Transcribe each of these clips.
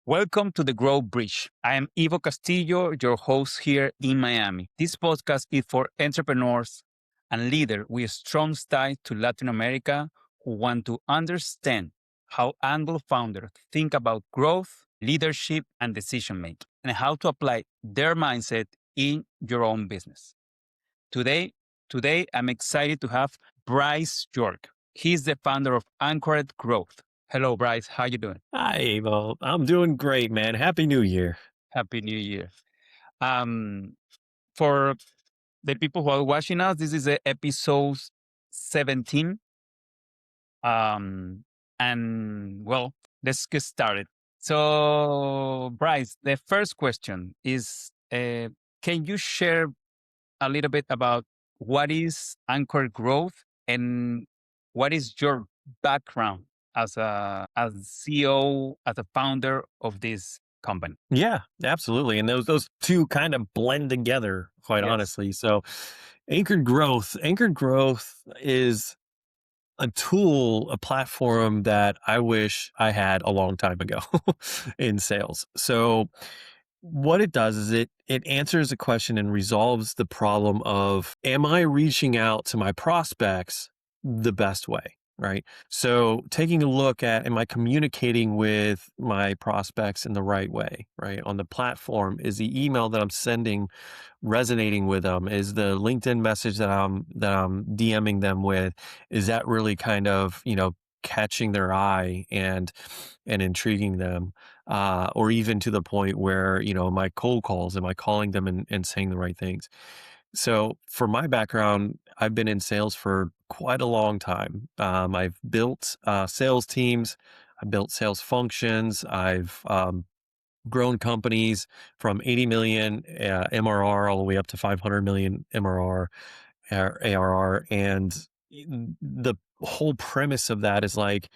Welcome to the Grow Bridge. I am Ivo-Castillo, your host here in Miami. This podcast is for entrepreneurs and leaders with strong ties to Latin America who want to understand how Anglo founders think about growth, leadership, and decision making, and how to apply their mindset in your own business. Today, today I'm excited to have Bryce York. He's the founder of Anchored Growth. Hello, Bryce. How you doing? Hi, well, I'm doing great, man. Happy New Year. Happy New Year. Um, for the people who are watching us, this is episode 17. And well, let's get started. So, Bryce, the first question is can you share a little bit about what is Anchor Growth and what is your background as CEO, as a founder of this company? Yeah, absolutely. And those two kind of blend together, quite Yes. honestly. So, anchored growth is a tool, a platform that I wish I had a long time ago in sales. So, what it does is it answers a question and resolves the problem of, am I reaching out to my prospects the best way? Right. So taking a look at, am I communicating with my prospects in the right way? Right. On the platform, is the email that I'm sending resonating with them? Is the LinkedIn message that I'm DMing them with, is that really kind of, catching their eye and intriguing them? Or even to the point where, my cold calls, am I calling them and saying the right things? So for my background, I've been in sales for quite a long time. I've built sales teams, I've built sales functions, I've grown companies from 80 million MRR all the way up to 500 million MRR ARR. And the whole premise of that is like,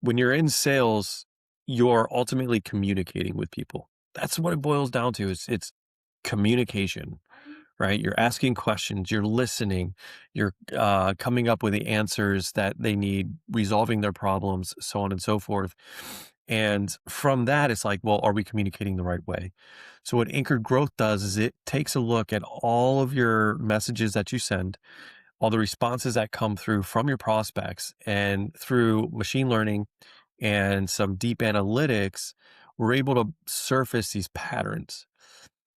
when you're in sales, you're ultimately communicating with people. That's what it boils down to. It's communication, right? You're asking questions, you're listening, you're coming up with the answers that they need, resolving their problems, so on and so forth. And from that, it's like, well, are we communicating the right way? So what Anchored Growth does is it takes a look at all of your messages that you send, all the responses that come through from your prospects, and through machine learning and some deep analytics, we're able to surface these patterns.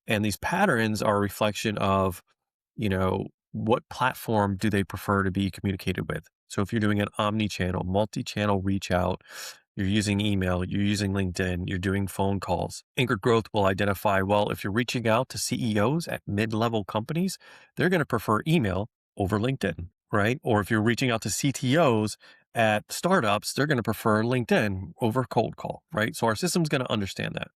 And these patterns are a reflection of, what platform do they prefer to be communicated with? So if you're doing an omni-channel, multi-channel reach out, you're using email, you're using LinkedIn, you're doing phone calls. Anchored Growth will identify, well, if you're reaching out to CEOs at mid-level companies, they're going to prefer email over LinkedIn, right? Or if you're reaching out to CTOs at startups, they're going to prefer LinkedIn over cold call, right? So our system's going to understand that.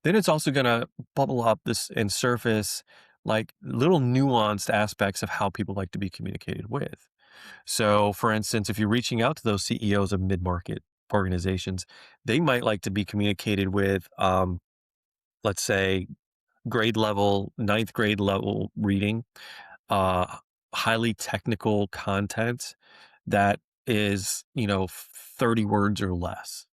Then it's also going to bubble up this and surface like little nuanced aspects of how people like to be communicated with. So, for instance, if you're reaching out to those CEOs of mid-market organizations, they might like to be communicated with, let's say, grade level, ninth grade level reading, uh, highly technical content that is, 30 words or less,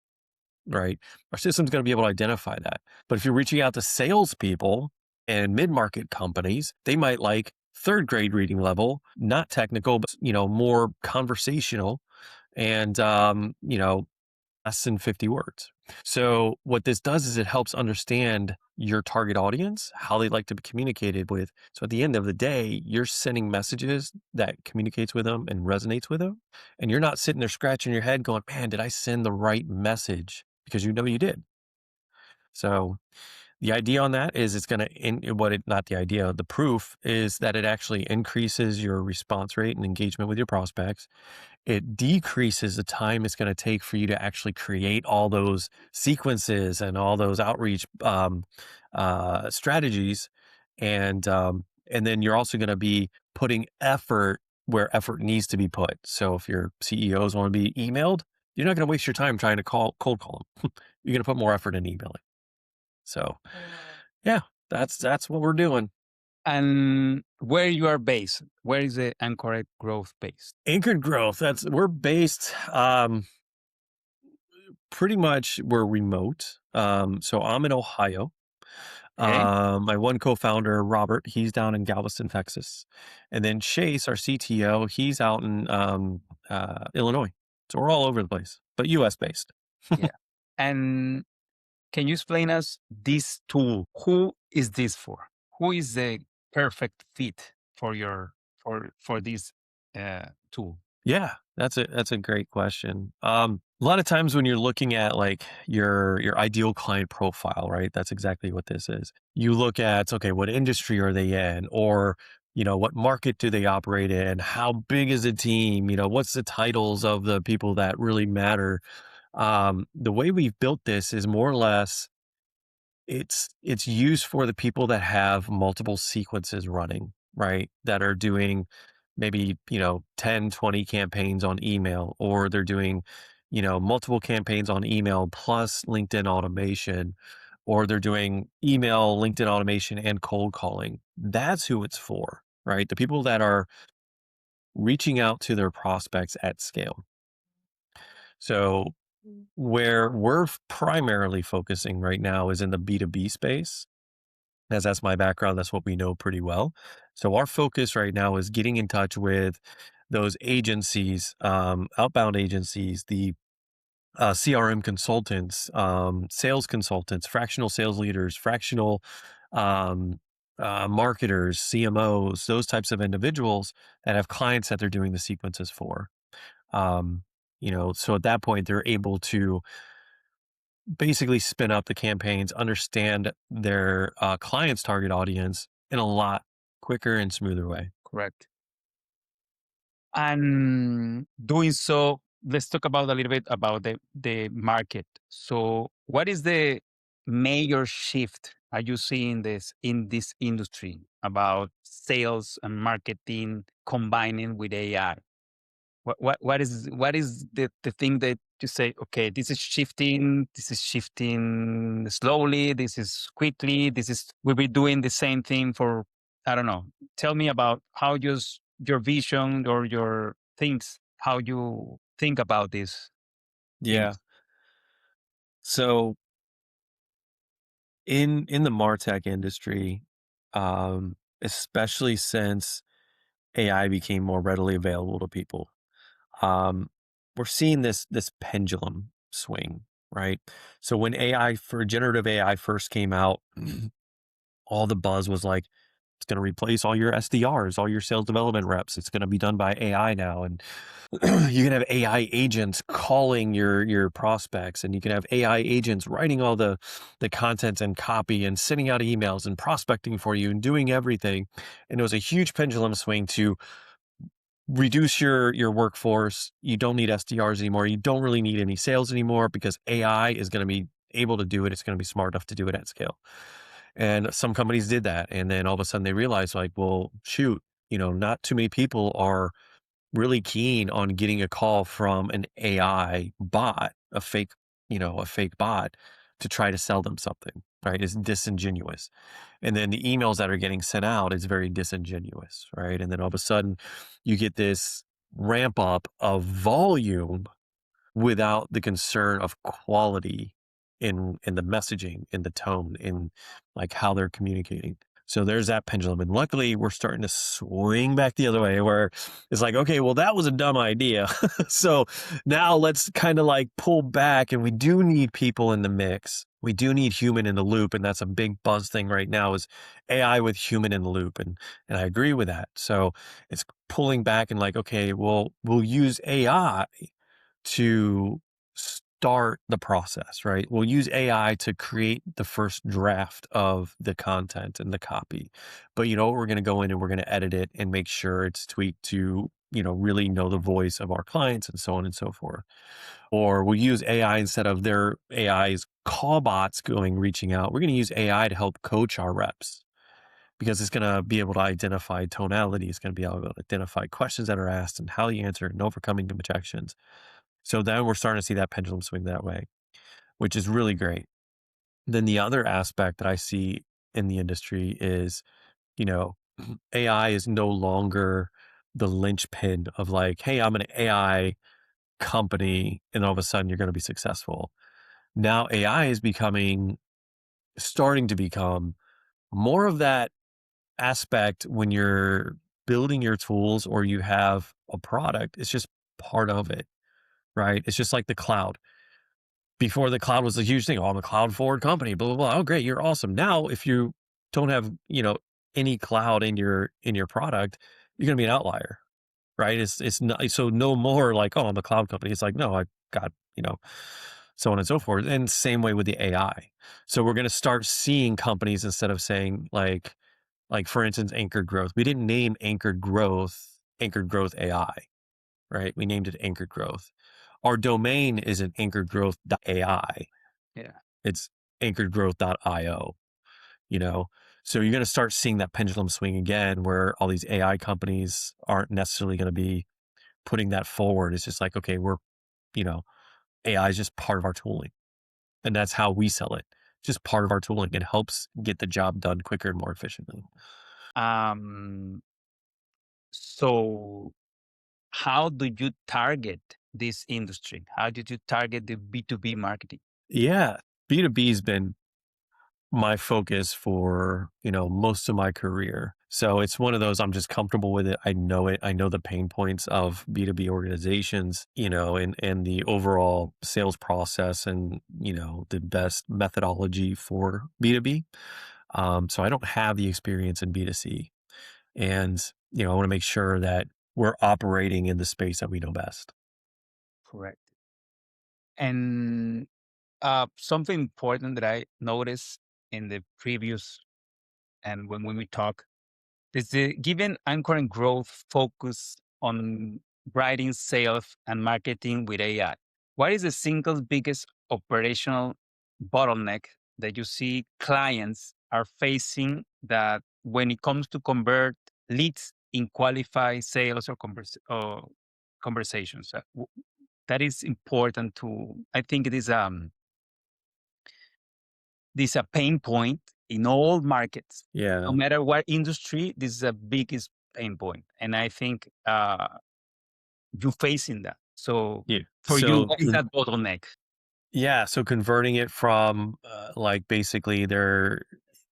right? Our system's going to be able to identify that. But if you're reaching out to salespeople and mid-market companies, they might like third grade reading level, not technical, but more conversational, and less than 50 words. So what this does is it helps understand your target audience, how they like to be communicated with. So at the end of the day, you're sending messages that communicates with them and resonates with them. And you're not sitting there scratching your head going, man, did I send the right message? Because you did. So the idea on that is it's going to, not the idea, the proof is that it actually increases your response rate and engagement with your prospects. It decreases the time it's going to take for you to actually create all those sequences and all those outreach strategies. And then you're also going to be putting effort where effort needs to be put. So if your CEOs want to be emailed, you're not going to waste your time trying to cold call them. You're going to put more effort in emailing. So yeah, that's what we're doing. And where you are based, where is the Anchored Growth based? Anchored Growth. We're based pretty much we're remote. So I'm in Ohio. Okay. My one co-founder, Robert, he's down in Galveston, Texas. And then Chase, our CTO, he's out in Illinois. So we're all over the place, but US based. Yeah. And can you explain us this tool? Who is this for? Who is the perfect fit for your for this tool? Yeah, that's a great question. A lot of times when you're looking at like your ideal client profile, right? That's exactly what this is. You look at, okay, what industry are they in, or what market do they operate in? How big is the team? What's the titles of the people that really matter? The way we've built this is more or less it's used for the people that have multiple sequences running, right? That are doing maybe, 10, 20 campaigns on email, or they're doing, multiple campaigns on email plus LinkedIn automation, or they're doing email, LinkedIn automation, and cold calling. That's who it's for, right? The people that are reaching out to their prospects at scale. So where we're primarily focusing right now is in the B2B space, as that's my background. That's what we know pretty well. So our focus right now is getting in touch with those agencies, outbound agencies, the CRM consultants, sales consultants, fractional sales leaders, fractional um, marketers, CMOs, those types of individuals that have clients that they're doing the sequences for. Um, so at that point, they're able to basically spin up the campaigns, understand their client's target audience in a lot quicker and smoother way. Correct. And doing so, let's talk about a little bit about the market. So, what is the major shift are you seeing this in this industry about sales and marketing combining with AI? What is the thing that you say, okay, this is shifting slowly, this is quickly, this is we'll be doing the same thing for, I don't know. Tell me about how your vision or your things, how you think about these Yeah. things. So in the Martech industry, especially since AI became more readily available to people, um, we're seeing this pendulum swing, right? So when AI for generative AI first came out, all the buzz was like, it's going to replace all your SDRs, all your sales development reps. It's going to be done by AI now, and you can have AI agents calling your prospects, and you can have AI agents writing all the content and copy and sending out emails and prospecting for you and doing everything. And it was a huge pendulum swing to reduce your workforce. You don't need SDRs anymore. You don't really need any sales anymore because AI is going to be able to do it. It's going to be smart enough to do it at scale. And some companies did that. And then all of a sudden they realized, like, well, shoot, not too many people are really keen on getting a call from an AI bot, a fake bot to try to sell them something, right? It's disingenuous. And then the emails that are getting sent out is very disingenuous, right? And then all of a sudden you get this ramp up of volume without the concern of quality in the messaging, in the tone, in like how they're communicating. So there's that pendulum. And luckily we're starting to swing back the other way where it's like, okay, well, that was a dumb idea. So now let's kind of like pull back, and we do need people in the mix. We do need human in the loop. And that's a big buzz thing right now is AI with human in the loop. And I agree with that. So it's pulling back and like, okay, well, we'll use AI to start the process, right? We'll use AI to create the first draft of the content and the copy. But you know what? We're going to go in and we're going to edit it and make sure it's tweaked to, really know the voice of our clients and so on and so forth. Or we'll use AI instead of their AI's call bots reaching out. We're going to use AI to help coach our reps because it's going to be able to identify tonality. It's going to be able to identify questions that are asked and how you answer and overcoming objections. So then we're starting to see that pendulum swing that way, which is really great. Then the other aspect that I see in the industry is, you know, AI is no longer the linchpin of like, hey, I'm an AI company and all of a sudden you're going to be successful. Now AI is starting to become more of that aspect when you're building your tools or you have a product. It's just part of it, right? It's just like the cloud. Before the cloud was a huge thing. Oh, I'm a cloud forward company, blah, blah, blah. Oh, great. You're awesome. Now, if you don't have, any cloud in your product, you're going to be an outlier, right? It's not, so no more like, oh, I'm a cloud company. It's like, no, I got, so on and so forth. And same way with the AI. So we're going to start seeing companies instead of saying like for instance, anchored growth. We didn't name anchored growth AI, right? We named it anchored growth. Our domain isn't anchoredgrowth.ai. Yeah. It's anchoredgrowth.io, you know? So you're going to start seeing that pendulum swing again where all these AI companies aren't necessarily going to be putting that forward. It's just like, okay, you know, AI is just part of our tooling. And that's how we sell it. Just part of our tooling. It helps get the job done quicker and more efficiently. Um, so how do you target this industry? How did you target the B2B marketing? Yeah. B2B has been my focus for, most of my career. So it's one of those I'm just comfortable with it. I know it. I know the pain points of B2B organizations, and the overall sales process and, the best methodology for B2B. So I don't have the experience in B2C. And, I want to make sure that we're operating in the space that we know best. Correct. And something important that I noticed in the previous and when we talk is the given anchor and growth focus on writing sales and marketing with AI. What is the single biggest operational bottleneck that you see clients are facing that when it comes to convert leads in qualified sales or conversations? That is important to. I think it is this is a pain point in all markets. No Yeah. matter what industry, this is a biggest pain point. And I think you're facing that. So Yeah. for you, what is that bottleneck? So converting it from, like, basically they're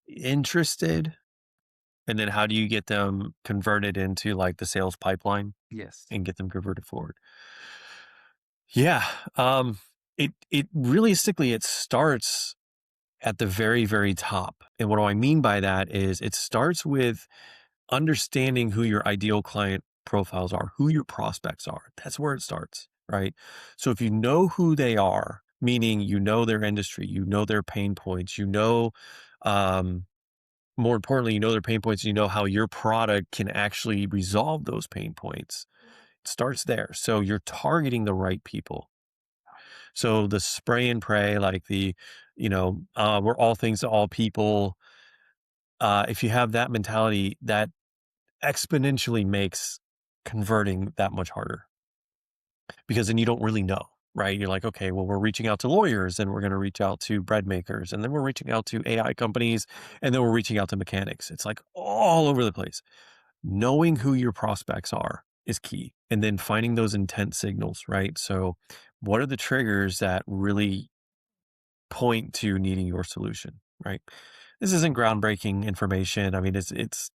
interested, and then how do you get them converted into, like, the sales pipeline Yes. and get them converted forward? Yeah, it realistically, it starts at the very, very top, and what do I mean by that is it starts with understanding who your ideal client profiles are, who your prospects are. That's where it starts, right? So if you know who they are, meaning you know their industry, you know their pain points, um, more importantly, you know their pain points, you know how your product can actually resolve those pain points. It starts there. So you're targeting the right people. So the spray and pray, like we're all things to all people. If you have that mentality, that exponentially makes converting that much harder because then you don't really know, right? You're like, okay, well, we're reaching out to lawyers and we're going to reach out to bread makers and then we're reaching out to AI companies and then we're reaching out to mechanics. It's like all over the place. Knowing who your prospects are is key. And then finding those intent signals, right? So, what are the triggers that really point to needing your solution, right? This isn't groundbreaking information. I mean, it's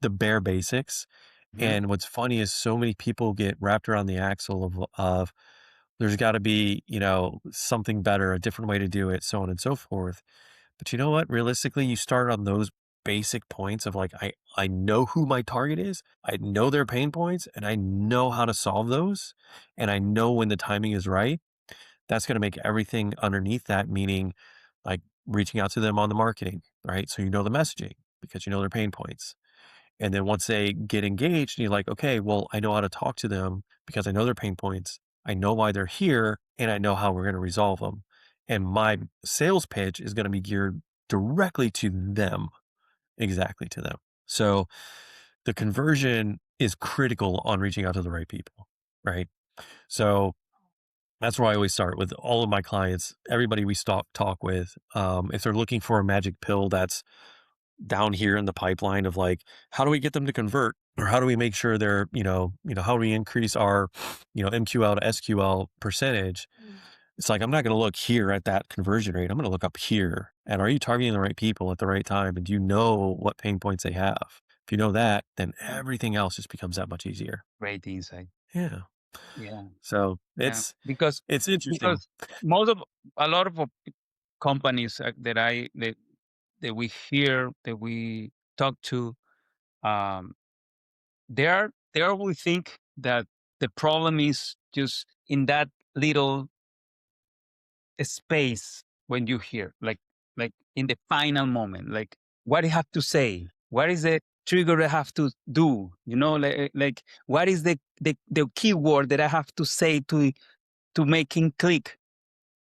the bare basics. Mhm. And what's funny is so many people get wrapped around the axle of there's got to be, something better, a different way to do it, so on and so forth. But you know what? Realistically, you start on those basic points of like, I know who my target is, I know their pain points, and I know how to solve those, and I know when the timing is right. That's going to make everything underneath that, meaning like reaching out to them on the marketing, right? So you know the messaging because you know their pain points. And then once they get engaged, you're like, okay, well, I know how to talk to them because I know their pain points. I know why they're here and I know how we're going to resolve them. And my sales pitch is going to be geared directly to them, exactly to them. So the conversion is critical on reaching out to the right people, right? So that's where I always start with all of my clients, everybody we talk with. If they're looking for a magic pill that's down here in the pipeline of like, how do we get them to convert? or how do we make sure they're, how do we increase our, MQL to SQL percentage? It's like, I'm not going to look here at that conversion rate. I'm going to look up here. And are you targeting the right people at the right time? And do you know what pain points they have? If you know that, then everything else just becomes that much easier. Great insight. Yeah. Yeah. So Yeah. it's interesting. Because most of a lot of companies that we hear, that we talk to, um, we think that the problem is just in that little space when you hear, like in the final moment, like what you have to say, what is the trigger I have to do, like what is the keyword that I have to say to make him click,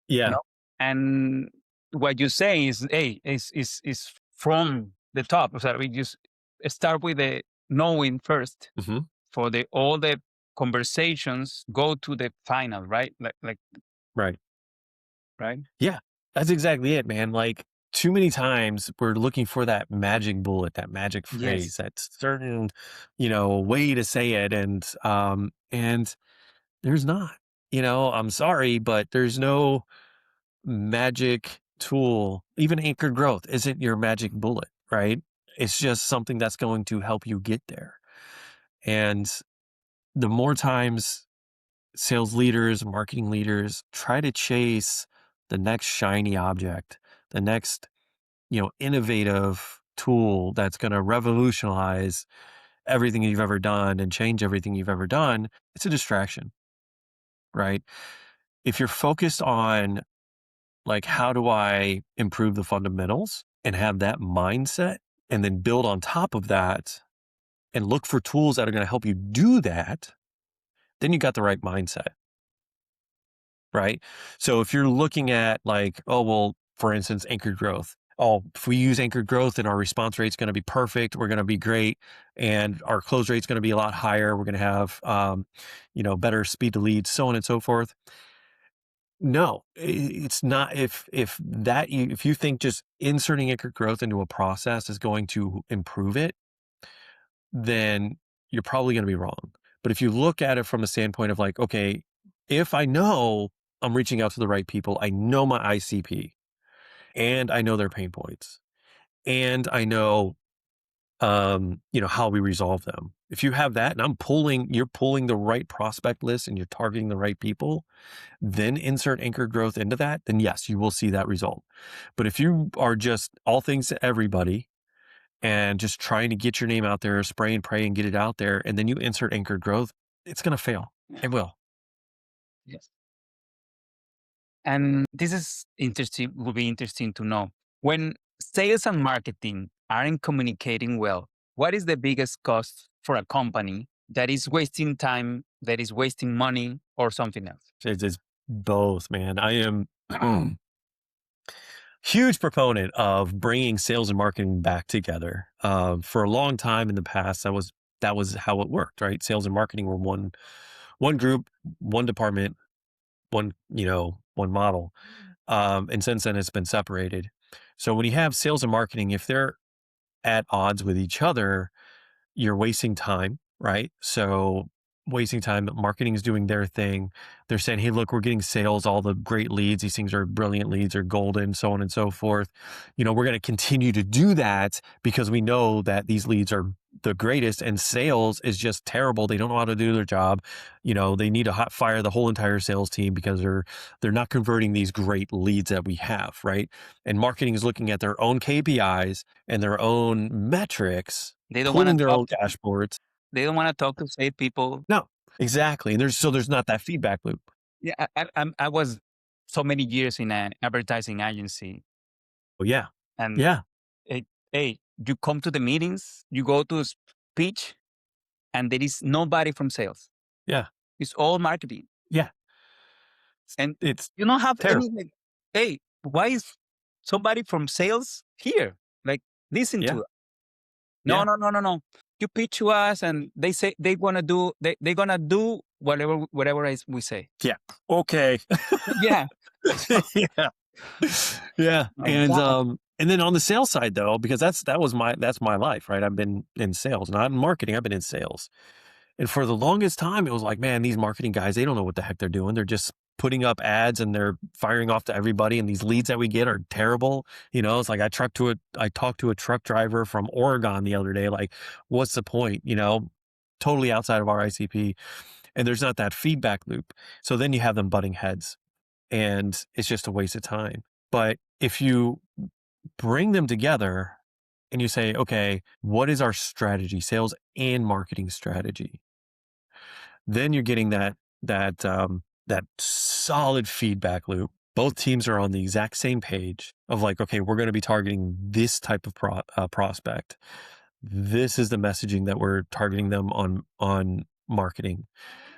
you Yeah. know and what you say is, hey, is from the top. So we just start with the knowing first, Hmm. for the all the conversations go to the final, right? Like Right. right. Yeah. That's exactly it, man. Like, too many times we're looking for that magic bullet, that magic Yes. phrase, that certain, way to say it. And there's not, I'm sorry, but there's no magic tool. Even anchored growth isn't your magic bullet, right? It's just something that's going to help you get there. And the more times sales leaders, marketing leaders try to chase the next shiny object, the next, innovative tool that's going to revolutionize everything you've ever done and change everything you've ever done, it's a distraction, right? If you're focused on, like, how do I improve the fundamentals and have that mindset, and then build on top of that and look for tools that are going to help you do that, then you got the right mindset, right? So if you're looking at, like, oh, well, for instance, anchored growth. Oh, if we use anchored growth, then our response rate's going to be perfect. We're going to be great. And our close rate's going to be a lot higher. We're going to have, better speed to lead, so on and so forth. No, it's not. If you think just inserting anchored growth into a process is going to improve it, then you're probably going to be wrong. But if you look at it from a standpoint of, like, okay, if I know I'm reaching out to the right people, I know my ICP, and I know their pain points, and I know, how we resolve them. If you have that, and you're pulling the right prospect list and you're targeting the right people, then insert anchor growth into that, then yes, you will see that result. But if you are just all things to everybody and just trying to get your name out there, spray and pray and get it out there, and then you insert anchored growth, it's going to fail. It will. Yes. And this is interesting, will be interesting to know. When sales and marketing aren't communicating well, what is the biggest cost for a company that is wasting time, that is wasting money, or something else? It's both, man. I am huge proponent of bringing sales and marketing back together. For a long time in the past, that was how it worked, right? Sales and marketing were one group, one department, one model. And since then, it's been separated. So when you have sales and marketing, if they're at odds with each other, you're wasting time, right? So wasting time. Marketing is doing their thing. They're saying, hey, look, we're getting sales, all the great leads. These things are brilliant leads, are golden, so on and so forth. We're going to continue to do that because we know that these leads are the greatest, and sales is just terrible. They don't know how to do their job. They need to fire the whole entire sales team because they're not converting these great leads that we have, right? And marketing is looking at their own KPIs and their own metrics, They don't want to pulling their talk own to dashboards. they don't want to talk to sales people. No, exactly. And there's not that feedback loop. Yeah, I was so many years in an advertising agency, Oh, yeah. and Yeah. hey, hey, you come to the meetings, you go to speech, and there is nobody from sales. Yeah. It's all marketing. Yeah. And It's you don't have any, terrible. like, hey, why is somebody from sales here? Like, listen Yeah. to it. No, Yeah. no, no, no, no. You pitch to us, and they say they're gonna do whatever we say. Yeah. Okay. Yeah. So, Yeah. Yeah. my And God. And then on the sales side though, because that's my life, right? I've been in sales, not in marketing. I've been in sales. And for the longest time, it was like, man, these marketing guys, they don't know what the heck they're doing. They're just putting up ads and they're firing off to everybody. And these leads that we get are terrible. It's like I talked to a truck driver from Oregon the other day. Like, what's the point? Totally outside of our ICP. And there's not that feedback loop. So then you have them butting heads and it's just a waste of time. But if you bring them together and you say, okay, what is our strategy, sales and marketing strategy? Then you're getting that solid feedback loop. Both teams are on the exact same page of like, okay, we're going to be targeting this type of prospect. This is the messaging that we're targeting them on marketing.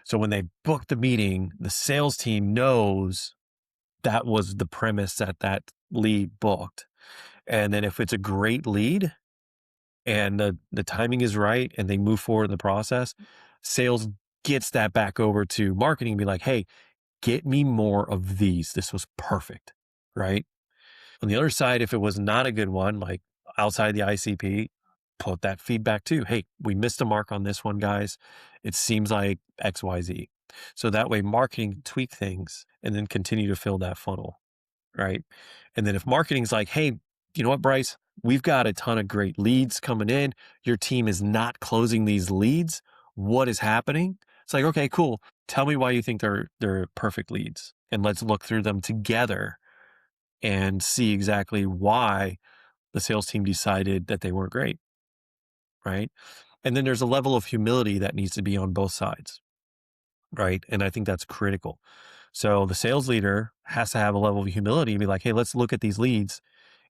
So when they book the meeting, the sales team knows that was the premise that lead booked. And then if it's a great lead and the timing is right and they move forward in the process, sales gets that back over to marketing and be like, hey, get me more of these. This was perfect, right? On the other side, if it was not a good one, like outside the ICP, put that feedback too. Hey, we missed a mark on this one, guys. It seems like XYZ. So that way marketing can tweak things and then continue to fill that funnel, right? And then if marketing's like, hey, you know what, Bryce, we've got a ton of great leads coming in. Your team is not closing these leads. What is happening? It's like, okay, cool. Tell me why you think they're perfect leads. And let's look through them together and see exactly why the sales team decided that they weren't great, right? And then there's a level of humility that needs to be on both sides, right? And I think that's critical. So the sales leader has to have a level of humility and be like, hey, let's look at these leads.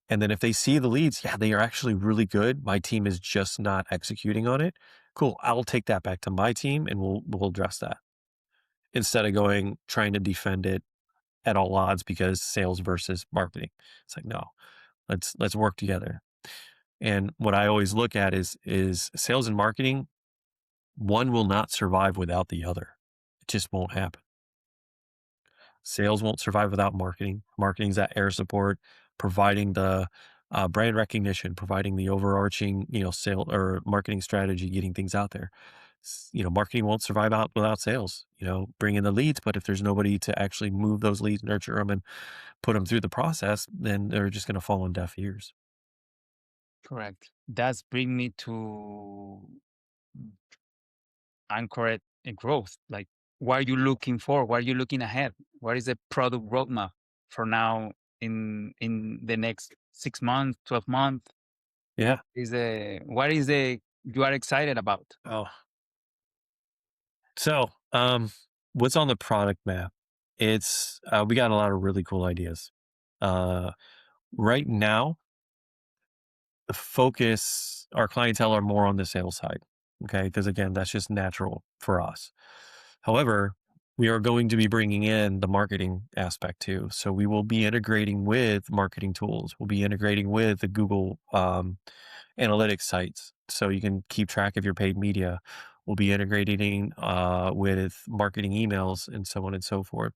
And then if they see the leads, yeah, they are actually really good. My team is just not executing on it. Cool. I'll take that back to my team and we'll address that instead of trying to defend it at all odds because sales versus marketing. It's like, no, let's work together. And what I always look at is sales and marketing, one will not survive without the other. It just won't happen. Sales won't survive without marketing. Marketing's that air support, providing the brand recognition, providing the overarching, sale or marketing strategy, getting things out there. Marketing won't survive out without sales. Bring in the leads, but if there's nobody to actually move those leads, nurture them, and put them through the process, then they're just going to fall on deaf ears. Correct. That's bring me to anchored in growth. Like, what are you looking for? What are you looking ahead? What is the product roadmap for now in the next 6 months, 12 months? Yeah. What is the you are excited about? Oh, so what's on the product map? It's we got a lot of really cool ideas. Uh, right now, the focus, our clientele are more on the sales side. Okay. Because again, that's just natural for us. However, we are going to be bringing in the marketing aspect too. So we will be integrating with marketing tools. We'll be integrating with the Google analytics sites. So you can keep track of your paid media. We'll be integrating with marketing emails and so on and so forth.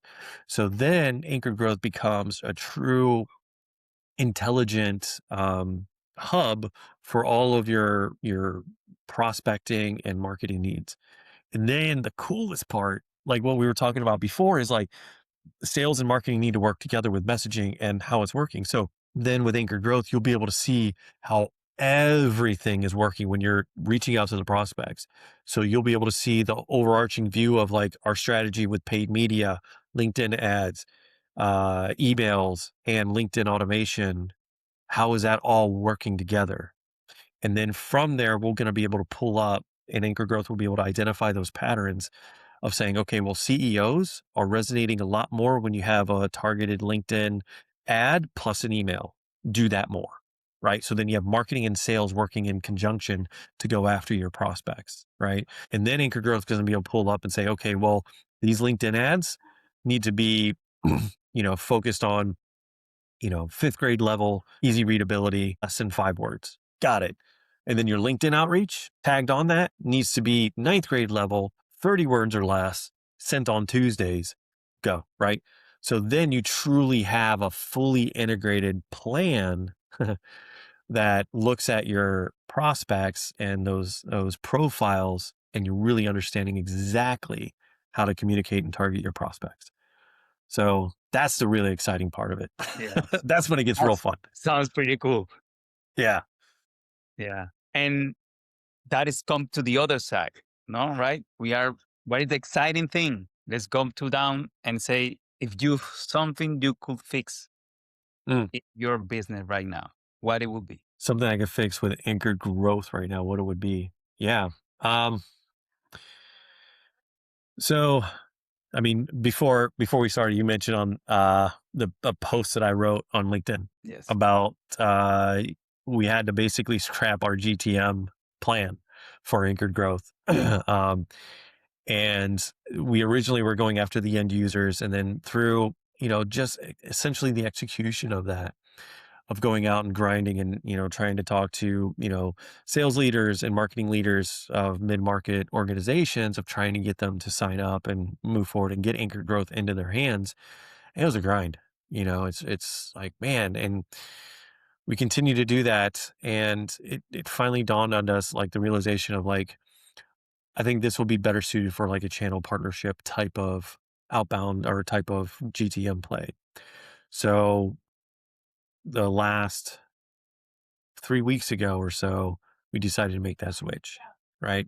So then Anchor Growth becomes a true intelligent hub for all of your prospecting and marketing needs. And then the coolest part, like what we were talking about before, is like sales and marketing need to work together with messaging and how it's working. So then with Anchor Growth, you'll be able to see how everything is working when you're reaching out to the prospects. So you'll be able to see the overarching view of like our strategy with paid media, LinkedIn ads, emails, and LinkedIn automation. How is that all working together? And then from there, we're going to be able to pull up, and Anchor Growth will be able to identify those patterns of saying, okay, well, CEOs are resonating a lot more when you have a targeted LinkedIn ad plus an email. Do that more, right? So then you have marketing and sales working in conjunction to go after your prospects, right? And then Anchor Growth is going to be able to pull up and say, okay, well, these LinkedIn ads need to be, focused on, fifth grade level, easy readability, less than 5 words. Got it. And then your LinkedIn outreach tagged on that needs to be ninth grade level, 30 words or less, sent on Tuesdays. Go, right? So then you truly have a fully integrated plan that looks at your prospects and those profiles, and you're really understanding exactly how to communicate and target your prospects. So that's the really exciting part of it. Yes. That's when it gets real fun. Sounds pretty cool. Yeah. Yeah. And that is come to the other side, no, right? What is the exciting thing? Let's go to down and say, if you something you could fix Mm. your business right now, what it would be. Something I could fix with anchored growth right now, what it would be. Yeah. Um, so I mean, before we started, you mentioned on the a post that I wrote on LinkedIn Yes. about we had to basically scrap our GTM plan for anchored growth. um, and we originally were going after the end users, and then through just essentially the execution of that, of going out and grinding and trying to talk to sales leaders and marketing leaders of mid-market organizations, of trying to get them to sign up and move forward and get anchored growth into their hands. It was a grind. It's like, man, and we continue to do that, and it finally dawned on us, like, the realization of, like, I think this will be better suited for like a channel partnership type of outbound or type of GTM play. So the last 3 weeks ago or so, we decided to make that switch, right?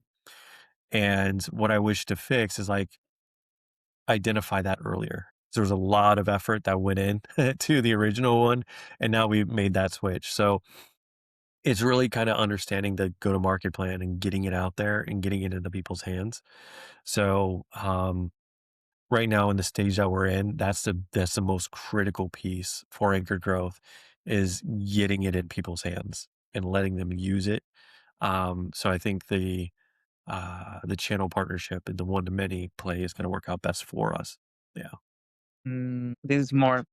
And what I wish to fix is, like, identify that earlier. So there was a lot of effort that went in to the original one, and now we've made that switch. So it's really kind of understanding the go-to-market plan and getting it out there and getting it into people's hands. So right now in the stage that we're in, that's the most critical piece for anchored growth, is getting it in people's hands and letting them use it. So I think the channel partnership and the one to many play is going to work out best for us. Yeah. This is more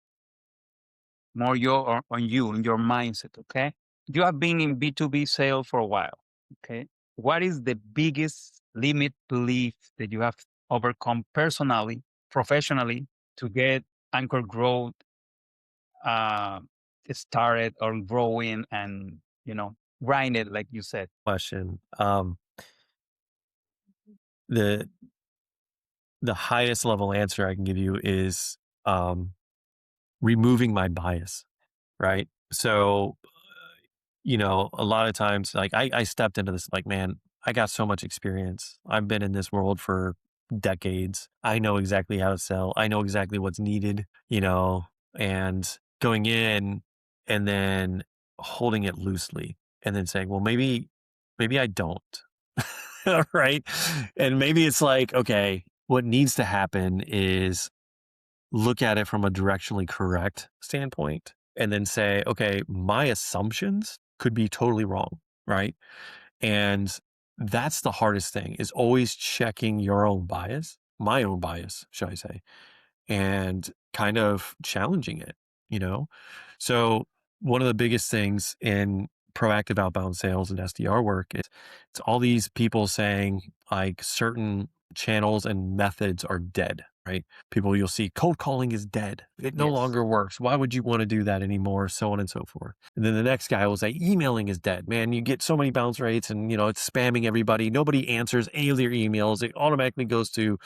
your on you and your mindset. Okay, you have been in B2B sales for a while. Okay, what is the biggest limit belief that you have overcome personally, professionally, to get anchor growth uh, started or growing and grind it like you said? Question. The the highest level answer I can give you is um, removing my bias. Right. So a lot of times, like, I stepped into this like, man, I got so much experience. I've been in this world for decades. I know exactly how to sell. I know exactly what's needed, and going in and then holding it loosely and then saying, well, maybe I don't. Right. And maybe it's like, okay, what needs to happen is look at it from a directionally correct standpoint and then say, okay, my assumptions could be totally wrong, right? And that's the hardest thing, is always checking your own bias, my own bias, should I say, and kind of challenging it, you know? So one of the biggest things in proactive outbound sales and SDR work is it's all these people saying, like, certain channels and methods are dead, right? People, you'll see cold calling is dead. It no Yes. longer works. Why would you want to do that anymore? So on and so forth. And then the next guy will say emailing is dead. Man, you get so many bounce rates and it's spamming everybody. Nobody answers any of their emails. It automatically goes to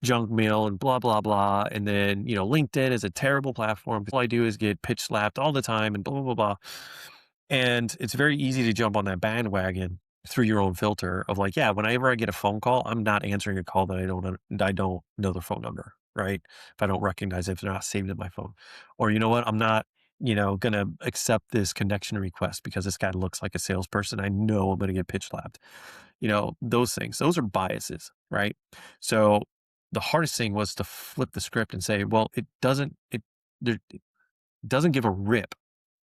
junk mail and blah, blah, blah. And then, LinkedIn is a terrible platform. All I do is get pitch slapped all the time and blah, blah, blah, blah. And it's very easy to jump on that bandwagon through your own filter of, like, yeah, whenever I get a phone call, I'm not answering a call that I don't know the phone number, right? If I don't recognize it, if they're not saved in my phone, or you know what, I'm not, going to accept this connection request because this guy looks like a salesperson. I know I'm going to get pitch slapped. Those things, those are biases, right? So the hardest thing was to flip the script and say, well, it doesn't give a rip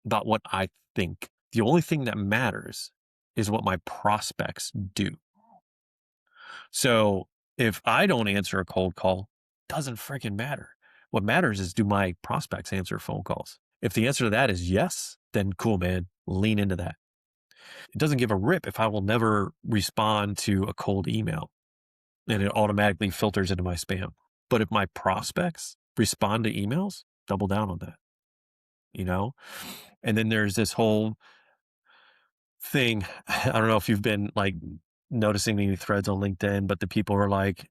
about what I think. The only thing that matters is what my prospects do. So if I don't answer a cold call, doesn't freaking matter. What matters is, do my prospects answer phone calls? If the answer to that is yes, then cool, man, lean into that. It doesn't give a rip if I will never respond to a cold email and it automatically filters into my spam. But if my prospects respond to emails, double down on that. you know? And then there's this whole thing. I don't know if you've been like noticing any threads on LinkedIn, but the people are like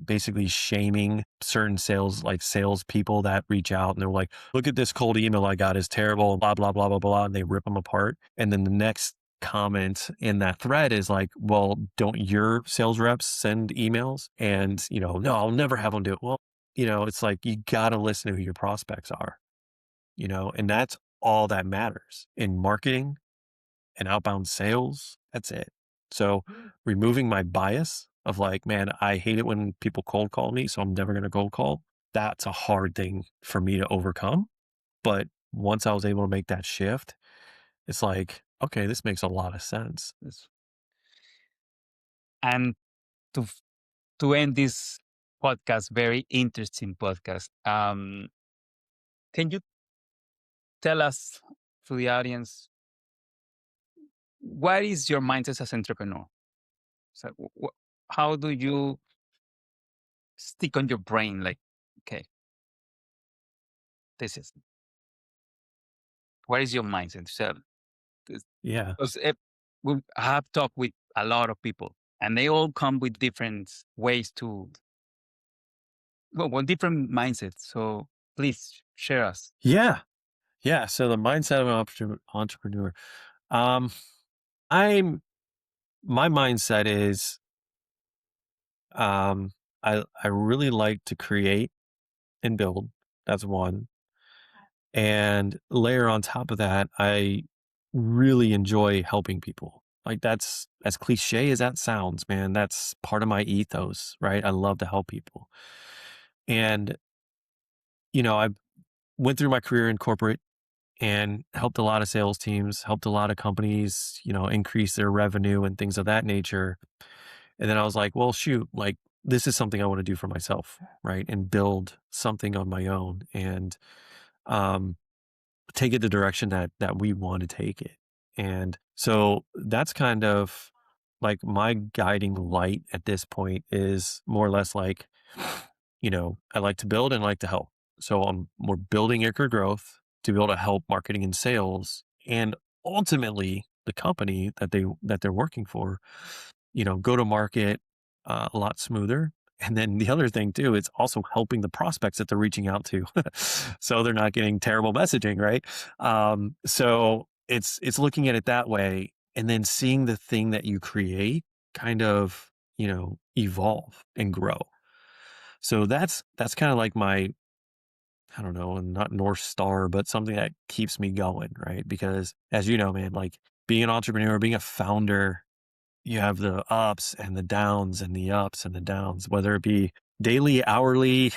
basically shaming certain sales people that reach out and they're like, look at this cold email I got is terrible, blah, blah, blah, blah, blah. And they rip them apart. And then the next comment in that thread is like, well, don't your sales reps send emails? And, no, I'll never have them do it. Well, it's like you got to listen to who your prospects are, and that's all that matters in marketing and outbound sales. That's it. So removing my bias of like, man, I hate it when people cold call me, so I'm never going to cold call. That's a hard thing for me to overcome. But once I was able to make that shift, it's like, okay, this makes a lot of sense. Yes. And to to end this podcast, very interesting podcast. Can you tell us to the audience what is your mindset as entrepreneur? So, how do you stick on your brain? Like, okay, this is what is your mindset? So, Yeah. because I have talked with a lot of people, and they all come with different ways to well, different mindsets. So, please share us. Yeah. Yeah. So the mindset of an entrepreneur, um, I'm, my mindset is, um, I really like to create and build. That's one. And layer on top of that, I really enjoy helping people. Like that's as cliche as that sounds, man. That's part of my ethos, right? I love to help people. And, I went through my career in corporate and helped a lot of sales teams, helped a lot of companies, increase their revenue and things of that nature. And then I was like, well, shoot, like this is something I want to do for myself, right? And build something on my own. And um take it the direction that we want to take it. And so that's kind of like my guiding light at this point is more or less like, I like to build and like to help. So we're building Acre Growth to be able to help marketing and sales and ultimately the company that they're working for, go to market a lot smoother. And then the other thing too, it's also helping the prospects that they're reaching out to, so they're not getting terrible messaging, right? So it's looking at it that way, and then seeing the thing that you create kind of evolve and grow. So that's kind of like my, I don't know, not North Star, but something that keeps me going, right? Because as you know, man, like being an entrepreneur, being a founder, you have the ups and the downs and the ups and the downs, whether it be daily, hourly,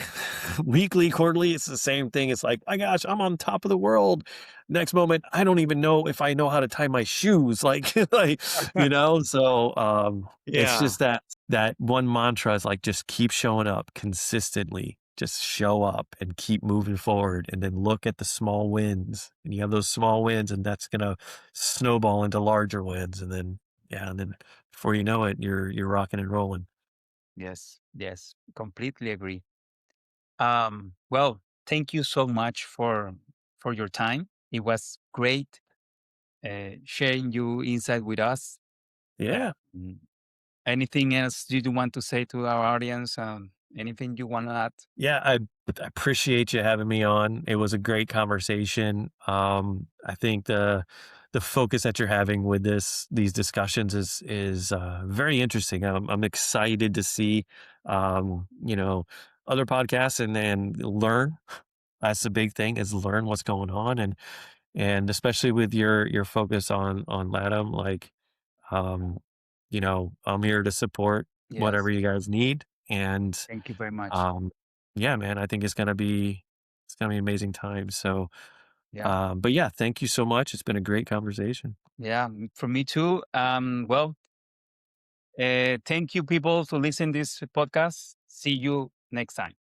weekly, quarterly, it's the same thing. It's like, my gosh, I'm on top of the world. Next moment, I don't even know if I know how to tie my shoes. Like, so it's Yeah. just that one mantra is like, just keep showing up consistently. Just show up and keep moving forward and then look at the small wins. And you have those small wins, and that's gonna snowball into larger wins. And then yeah, and then before you know it, you're rocking and rolling. Yes. Yes. Completely agree. Well, thank you so much for your time. It was great sharing your insight with us. Yeah. Mm, anything else you do want to say to our audience? Anything you want to add? Yeah, I appreciate you having me on. It was a great conversation. I think the focus that you're having with these discussions is very interesting. I'm excited to see other podcasts and then learn. That's the big thing, is learn what's going on, and especially with your focus on LATAM, like um, I'm here to support whatever Yes. you guys need. And Thank you very much. um, yeah, man, I think it's gonna be an amazing time. So, Yeah. but yeah, thank you so much. It's been a great conversation. Yeah. For me too. Well, thank you, people, to listen this podcast. See you next time.